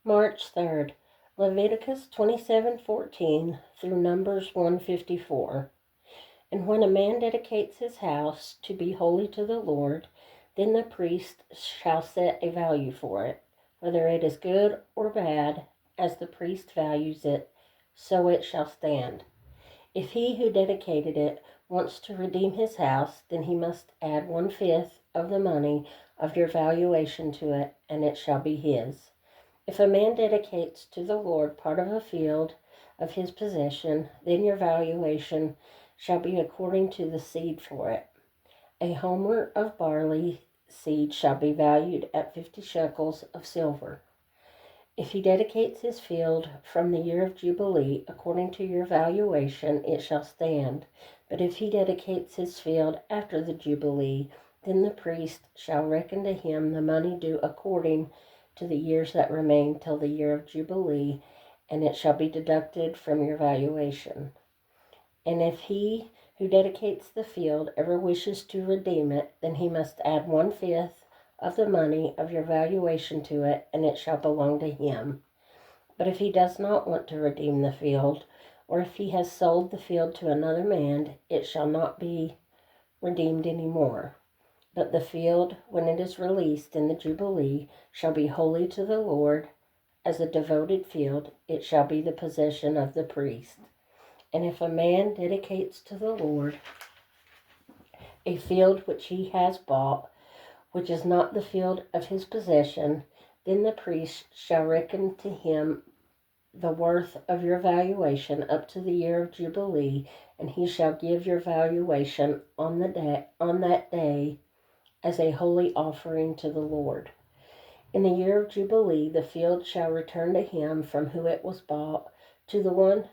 March 3rd, Leviticus 27:14 through Numbers 154. And when a man dedicates his house to be holy to the Lord, then the priest shall set a value for it, whether it is good or bad, as the priest values it, so it shall stand. If he who dedicated it wants to redeem his house, then he must add 1/5 of the money of your valuation to it, and it shall be his. If a man dedicates to the Lord part of a field of his possession, then your valuation shall be according to the seed for it. A homer of barley seed shall be valued at 50 shekels of silver. If he dedicates his field from the year of Jubilee, according to your valuation, it shall stand. But if he dedicates his field after the Jubilee, then the priest shall reckon to him the money due according to the years that remain till the year of Jubilee, and it shall be deducted from your valuation. And if he who dedicates the field ever wishes to redeem it, then he must add 1/5 of the money of your valuation to it, and it shall belong to him. But if he does not want to redeem the field, or if he has sold the field to another man, it shall not be redeemed any more. But the field, when it is released in the Jubilee, shall be holy to the Lord. As a devoted field, it shall be the possession of the priest. And if a man dedicates to the Lord a field which he has bought, which is not the field of his possession, then the priest shall reckon to him the worth of your valuation up to the year of Jubilee, and he shall give your valuation on that day as a holy offering to the Lord. In the year of Jubilee, the field shall return to him from whom it was bought, to the one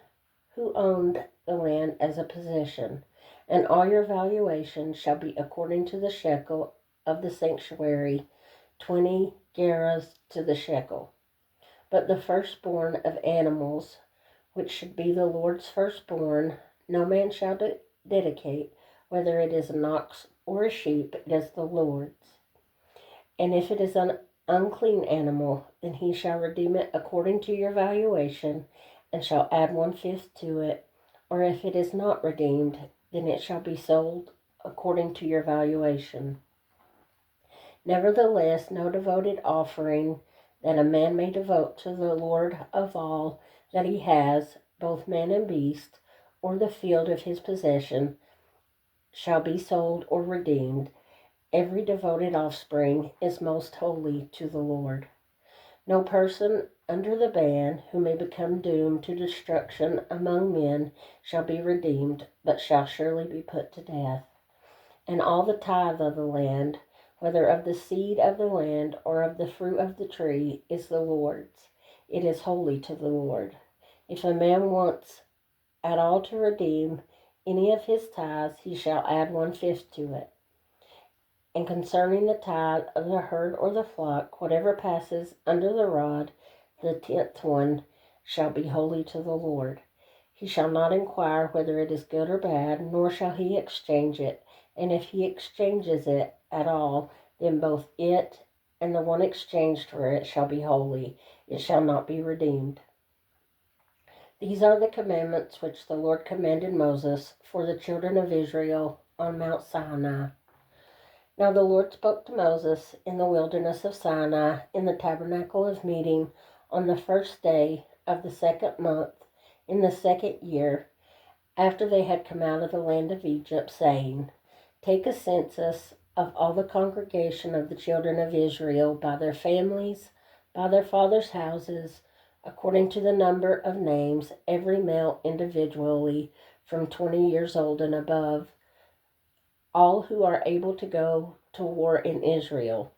who owned the land as a possession, and all your valuation shall be according to the shekel of the sanctuary, 20 gerahs to the shekel. But the firstborn of animals, which should be the Lord's firstborn, no man shall dedicate, whether it is an ox or a sheep, it is the Lord's. And if it is an unclean animal, then he shall redeem it according to your valuation, and shall add 1/5 to it. Or if it is not redeemed, then it shall be sold according to your valuation. Nevertheless, no devoted offering that a man may devote to the Lord of all that he has, both man and beast, or the field of his possession, shall be sold or redeemed. Every devoted offspring is most holy to the Lord. No person under the ban who may become doomed to destruction among men shall be redeemed, but shall surely be put to death. And all the tithe of the land, whether of the seed of the land or of the fruit of the tree, is the Lord's. It is holy to the Lord. If a man wants at all to redeem any of his tithes, he shall add 1/5 to it. And concerning the tithe of the herd or the flock, whatever passes under the rod, the 10th one shall be holy to the Lord. He shall not inquire whether it is good or bad, nor shall he exchange it. And if he exchanges it at all, then both it and the one exchanged for it shall be holy. It shall not be redeemed. These are the commandments which the Lord commanded Moses for the children of Israel on Mount Sinai. Now the Lord spoke to Moses in the wilderness of Sinai in the tabernacle of meeting on the first day of the second month in the second year after they had come out of the land of Egypt, saying, Take a census of all the congregation of the children of Israel by their families, by their fathers' houses, according to the number of names, every male individually from 20 years old and above, all who are able to go to war in Israel.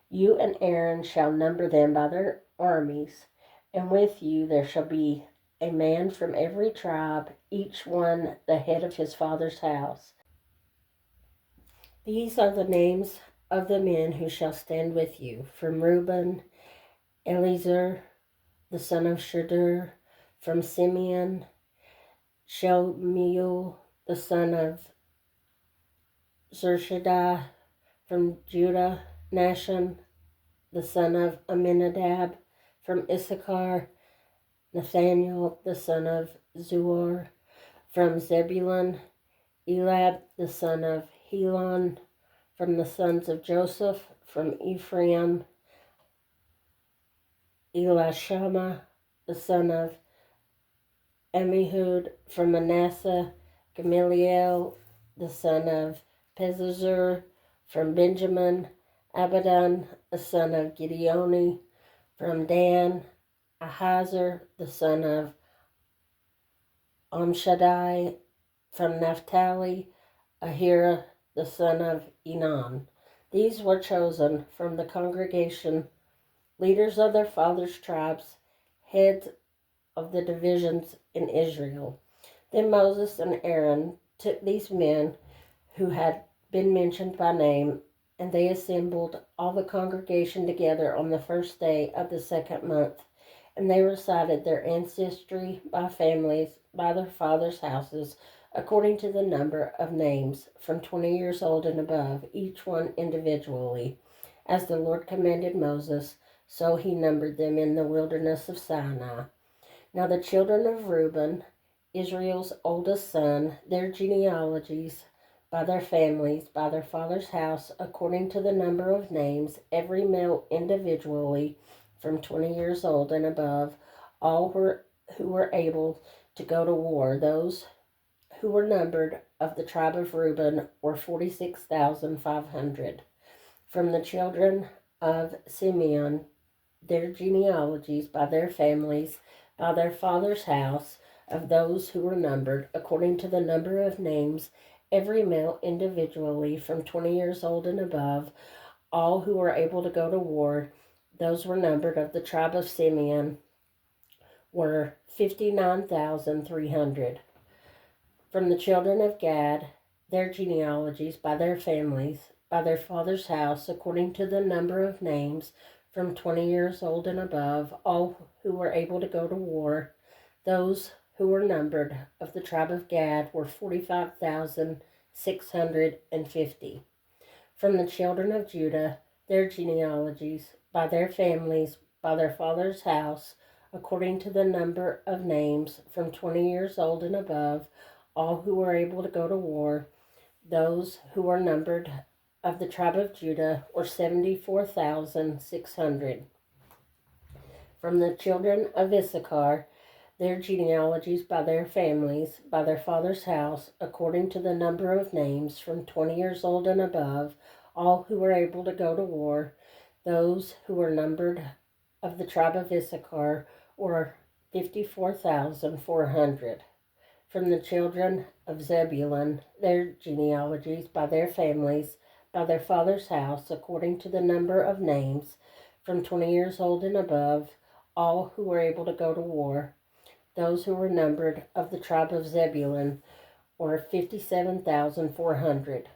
You and Aaron shall number them by their armies, and with you there shall be a man from every tribe, each one the head of his father's house. These are the names of the men who shall stand with you. From Reuben, Eliezer, the son of Shadur. From Simeon, Shemuel, the son of Zurshaddai. From Judah, Nashon, the son of Amminadab. From Issachar, Nathaniel the son of Zuar. From Zebulun, Elab the son of Helon. From the sons of Joseph. From Ephraim, Elishama the son of Ammihud. From Manasseh, Gamaliel the son of Pedahzur. From Benjamin, Abidan the son of Gideoni. From Dan, Ahazar the son of Amshadai. From Naphtali, Ahira the son of Enan. These were chosen from the congregation, leaders of their fathers' tribes, heads of the divisions in Israel. Then Moses and Aaron took these men who had been mentioned by name, and they assembled all the congregation together on the first day of the second month. And they recited their ancestry by families, by their fathers' houses, according to the number of names, from 20 years old and above, each one individually. As the Lord commanded Moses, so he numbered them in the wilderness of Sinai. Now the children of Reuben, Israel's oldest son, their genealogies, by their families, by their father's house, according to the number of names, every male individually, from 20 years old and above, all who were able to go to war. Those who were numbered of the tribe of Reuben were 46,500. From the children of Simeon, their genealogies, by their families, by their father's house, of those who were numbered, according to the number of names, every male individually, from 20 years old and above, all who were able to go to war. Those were numbered of the tribe of Simeon were 59,300. From the children of Gad, their genealogies, by their families, by their father's house, according to the number of names, from 20 years old and above, all who were able to go to war. Those who were numbered of the tribe of Gad were 45,650. From the children of Judah, their genealogies, by their families, by their father's house, according to the number of names, from 20 years old and above, all who were able to go to war. Those who were numbered of the tribe of Judah were 74,600. From the children of Issachar, their genealogies, by their families, by their father's house, according to the number of names, from 20 years old and above, all who were able to go to war. Those who were numbered of the tribe of Issachar were 54,400. From the children of Zebulun, their genealogies, by their families, by their father's house, according to the number of names, from 20 years old and above, all who were able to go to war. Those who were numbered of the tribe of Zebulun were 57,400.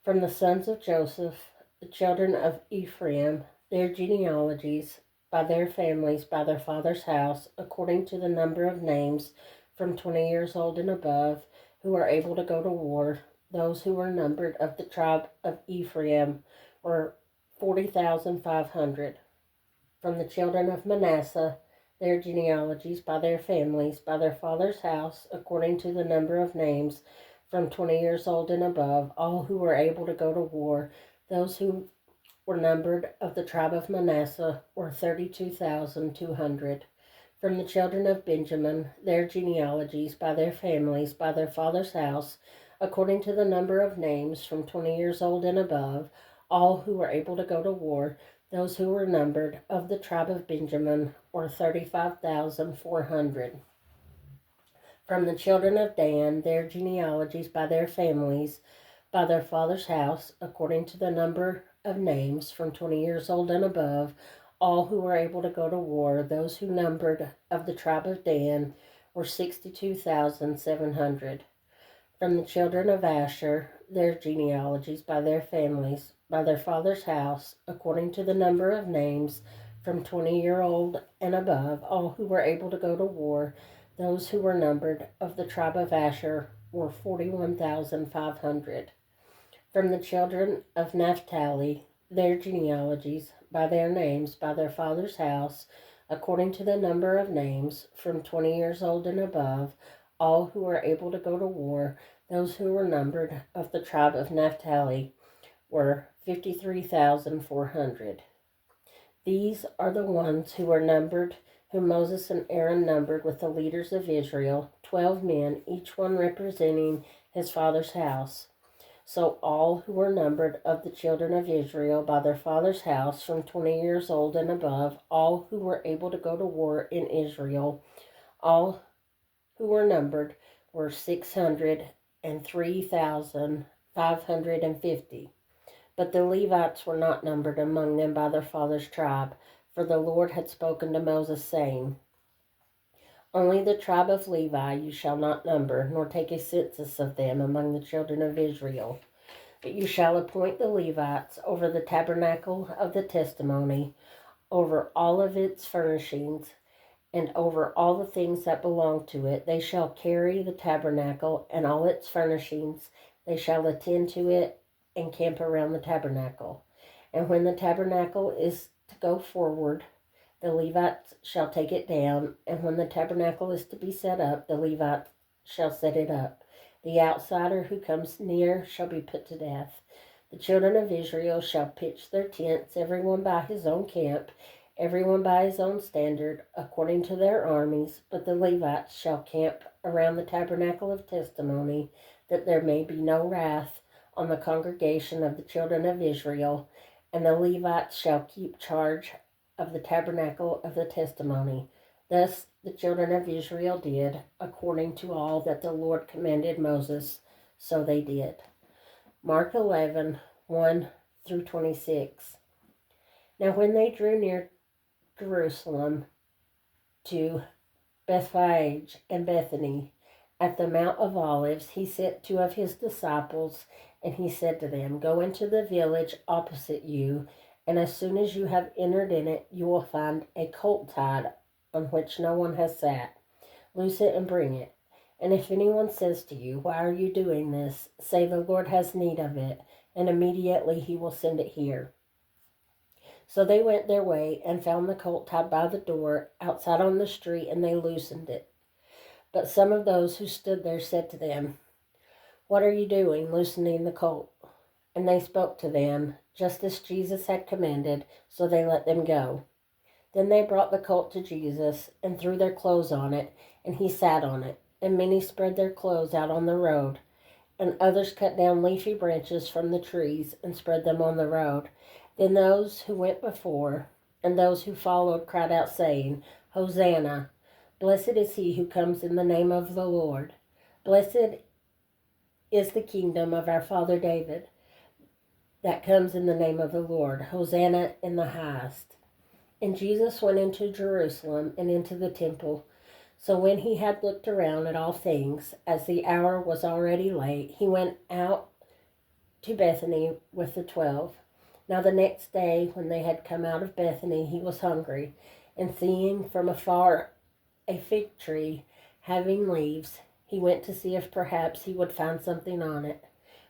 From the sons of Joseph, the children of Ephraim, their genealogies, by their families, by their father's house, according to the number of names, from 20 years old and above, who were able to go to war. Those who were numbered of the tribe of Ephraim were 40,500. From the children of Manasseh, their genealogies, by their families, by their father's house, according to the number of names, from 20 years old and above, all who were able to go to war. Those who were numbered of the tribe of Manasseh were 32,200. From the children of Benjamin, their genealogies, by their families, by their father's house, according to the number of names, from 20 years old and above, all who were able to go to war. Those who were numbered of the tribe of Benjamin were 35,400. From the children of Dan, their genealogies, by their families, by their father's house, according to the number of names, from 20 years old and above, all who were able to go to war. Those who numbered of the tribe of Dan were 62,700. From the children of Asher, their genealogies, by their families, by their father's house, according to the number of names, from 20-year-old and above, all who were able to go to war. Those who were numbered of the tribe of Asher were 41,500. From the children of Naphtali, their genealogies, by their names, by their father's house, according to the number of names, from 20 years old and above, all who were able to go to war. Those who were numbered of the tribe of Naphtali were 53,400. These are the ones who were numbered, whom Moses and Aaron numbered with the leaders of Israel, 12 men, each one representing his father's house. So all who were numbered of the children of Israel by their father's house, from 20 years old and above, all who were able to go to war in Israel, all who were numbered were 603,550. But the Levites were not numbered among them by their father's tribe, for the Lord had spoken to Moses, saying, Only the tribe of Levi you shall not number, nor take a census of them among the children of Israel. But you shall appoint the Levites over the tabernacle of the testimony, over all of its furnishings, and over all the things that belong to it. They shall carry the tabernacle and all its furnishings. They shall attend to it and camp around the tabernacle. And when the tabernacle is to go forward, the Levites shall take it down. And when the tabernacle is to be set up, the Levites shall set it up. The outsider who comes near shall be put to death. The children of Israel shall pitch their tents, everyone by his own camp, everyone by his own standard, according to their armies. But the Levites shall camp around the tabernacle of testimony, that there may be no wrath on the congregation of the children of Israel. And the Levites shall keep charge of the tabernacle of the testimony. Thus the children of Israel did, according to all that the Lord commanded Moses, so they did. Mark 11, 1 through 26. Now when they drew near Jerusalem to Bethphage and Bethany at the Mount of Olives, he sent two of his disciples, and he said to them, Go into the village opposite you, and as soon as you have entered in it, you will find a colt tied on which no one has sat. Loose it and bring it. And if anyone says to you, Why are you doing this? Say, The Lord has need of it, and immediately he will send it here. So they went their way and found the colt tied by the door outside on the street, and they loosened it. But some of those who stood there said to them, What are you doing, loosening the colt? And they spoke to them, just as Jesus had commanded, so they let them go. Then they brought the colt to Jesus and threw their clothes on it, and he sat on it. And many spread their clothes out on the road, and others cut down leafy branches from the trees and spread them on the road. Then those who went before and those who followed cried out, saying, Hosanna! Blessed is he who comes in the name of the Lord. Blessed is the kingdom of our father David that comes in the name of the Lord. Hosanna in the highest. And Jesus went into Jerusalem and into the temple. So when he had looked around at all things, as the hour was already late, he went out to Bethany with the 12. Now the next day, when they had come out of Bethany, he was hungry. And seeing from afar a fig tree having leaves, he went to see if perhaps he would find something on it.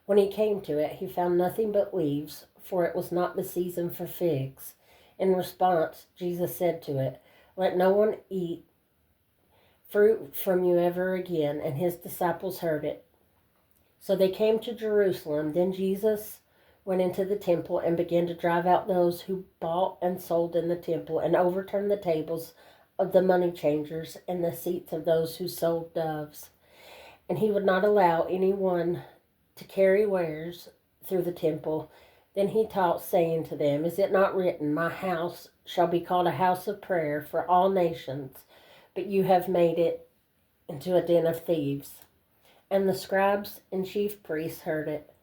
When he came to it, he found nothing but leaves, for it was not the season for figs. In response, Jesus said to it, Let no one eat fruit from you ever again. And his disciples heard it. So they came to Jerusalem. Then Jesus went into the temple and began to drive out those who bought and sold in the temple, and overturned the tables of the money changers and the seats of those who sold doves. And he would not allow anyone to carry wares through the temple. Then he taught, saying to them, Is it not written, My house shall be called a house of prayer for all nations, but you have made it into a den of thieves? And the scribes and chief priests heard it,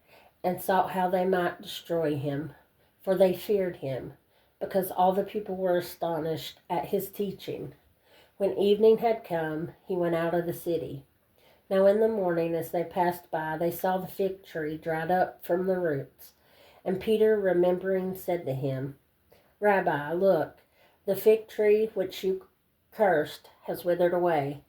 and sought how they might destroy him, for they feared him, because all the people were astonished at his teaching. When evening had come, he went out of the city. Now in the morning, as they passed by, they saw the fig tree dried up from the roots. And Peter, remembering, said to him, Rabbi, look, the fig tree which you cursed has withered away.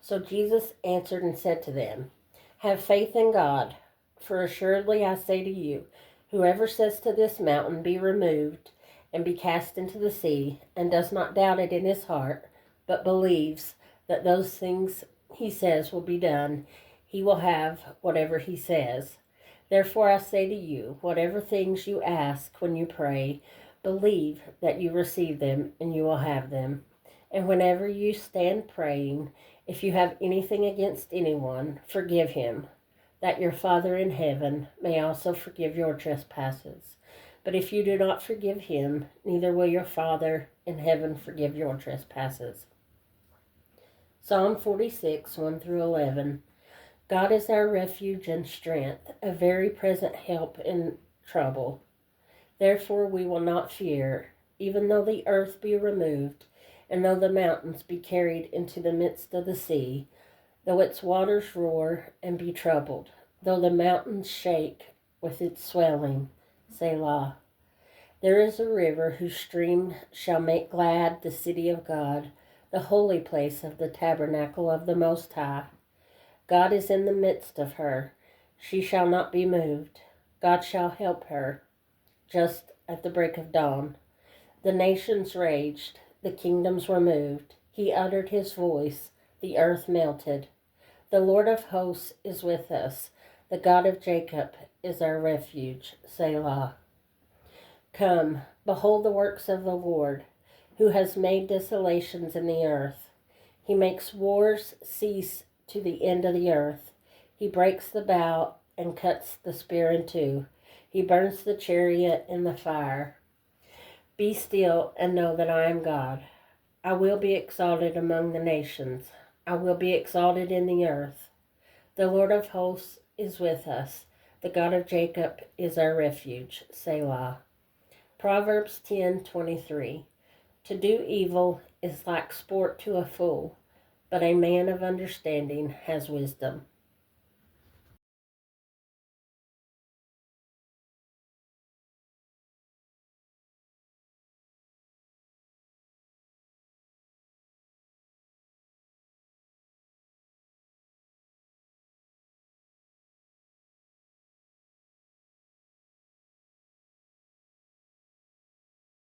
So Jesus answered and said to them, Have faith in God, for assuredly I say to you, whoever says to this mountain, Be removed, and be cast into the sea, and does not doubt it in his heart, but believes that those things he says will be done, he will have whatever he says. Therefore I say to you, whatever things you ask when you pray, believe that you receive them, and you will have them. And whenever you stand praying, if you have anything against anyone, forgive him, that your Father in heaven may also forgive your trespasses. But if you do not forgive him, neither will your Father in heaven forgive your trespasses. Psalm 46, 1 through 11. God is our refuge and strength, a very present help in trouble. Therefore we will not fear, even though the earth be removed, and though the mountains be carried into the midst of the sea, though its waters roar and be troubled, though the mountains shake with its swelling. Selah. There is a river whose stream shall make glad the city of God, the holy place of the tabernacle of the Most High. God is in the midst of her. She shall not be moved. God shall help her just at the break of dawn. The nations raged, the kingdoms were moved. He uttered his voice, the earth melted. The Lord of hosts is with us. The God of Jacob is our refuge. Selah. Come, behold the works of the Lord, who has made desolations in the earth. He makes wars cease to the end of the earth. He breaks the bow and cuts the spear in two. He burns the chariot in the fire. Be still and know that I am God. I will be exalted among the nations. I will be exalted in the earth. The Lord of hosts is with us. The God of Jacob is our refuge. Selah. Proverbs 10:23. To do evil is like sport to a fool, but a man of understanding has wisdom.